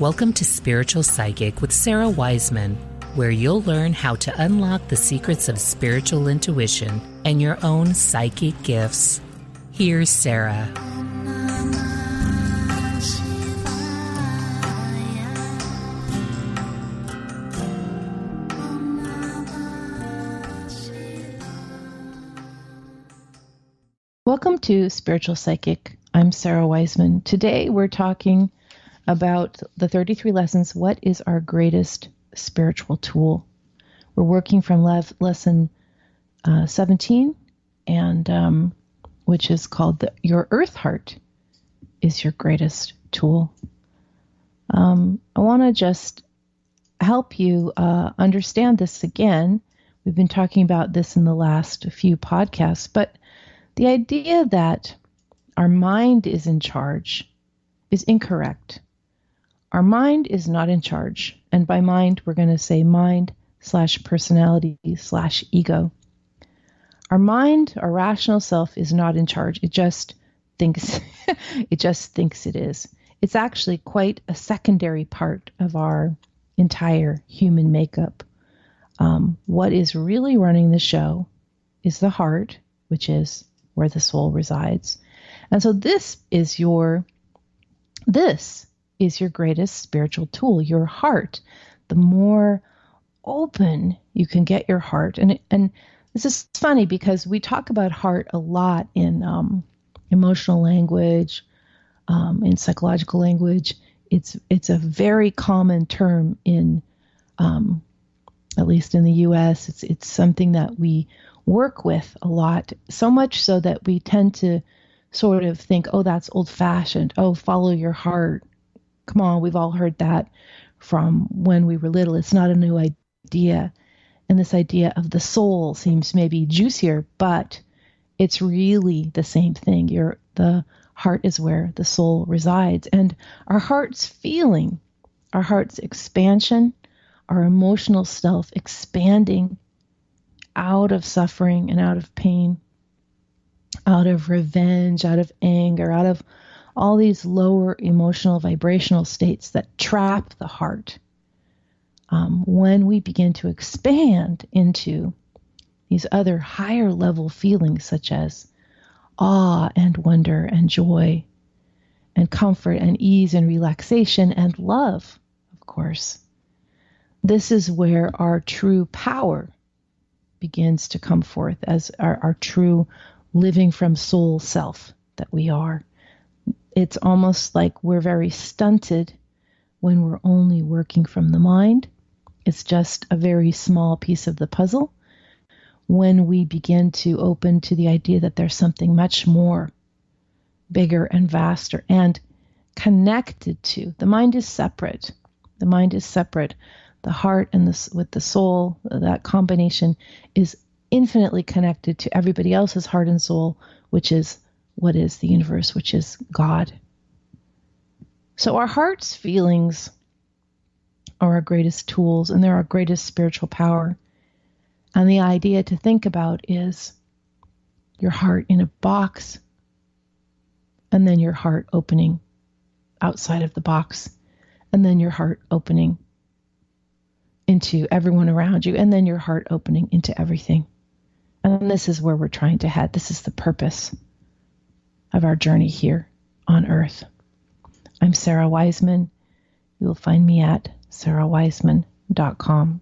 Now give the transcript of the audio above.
Welcome to Spiritual Psychic with Sarah Wiseman, where you'll learn how to unlock the secrets of spiritual intuition and your own psychic gifts. Here's Sarah. Welcome to Spiritual Psychic. I'm Sarah Wiseman. Today we're talking about the 33 lessons. What is our greatest spiritual tool? We're working from lesson 17, and which is called Your Earth Heart is your greatest tool. I want to just help you understand this again. We've been talking about this in the last few podcasts, but the idea that our mind is in charge is incorrect. Our mind is not in charge. And by mind, we're going to say mind/personality/ego. Our mind, our rational self, is not in charge. It just thinks it is. It's actually quite a secondary part of our entire human makeup. What is really running the show is the heart, which is where the soul resides. And so this is your greatest spiritual tool, your heart. The more open you can get your heart, and this is funny because we talk about heart a lot in emotional language, in psychological language. It's a very common term in, at least in the U.S. It's something that we work with a lot, so much so that we tend to sort of think, oh, that's old-fashioned. Oh, follow your heart. Come on, we've all heard that from when we were little. It's not a new idea. And this idea of the soul seems maybe juicier, but it's really the same thing. The heart is where the soul resides. And our heart's feeling, our heart's expansion, our emotional self expanding out of suffering and out of pain, out of revenge, out of anger, out of all these lower emotional vibrational states that trap the heart. When we begin to expand into these other higher level feelings such as awe and wonder and joy and comfort and ease and relaxation and love, of course, this is where our true power begins to come forth as our true living from soul self that we are. It's almost like we're very stunted when we're only working from the mind. It's just a very small piece of the puzzle. When we begin to open to the idea that there's something much more bigger and vaster and connected to. The mind is separate. The mind is separate. The heart and with the soul, that combination is infinitely connected to everybody else's heart and soul, which is what is the universe, which is God. So our heart's feelings are our greatest tools, and they're our greatest spiritual power. And the idea to think about is your heart in a box, and then your heart opening outside of the box, and then your heart opening into everyone around you, and then your heart opening into everything. And this is where we're trying to head. This is the purpose of our journey here on Earth. I'm Sarah Wiseman. You will find me at sarahwiseman.com.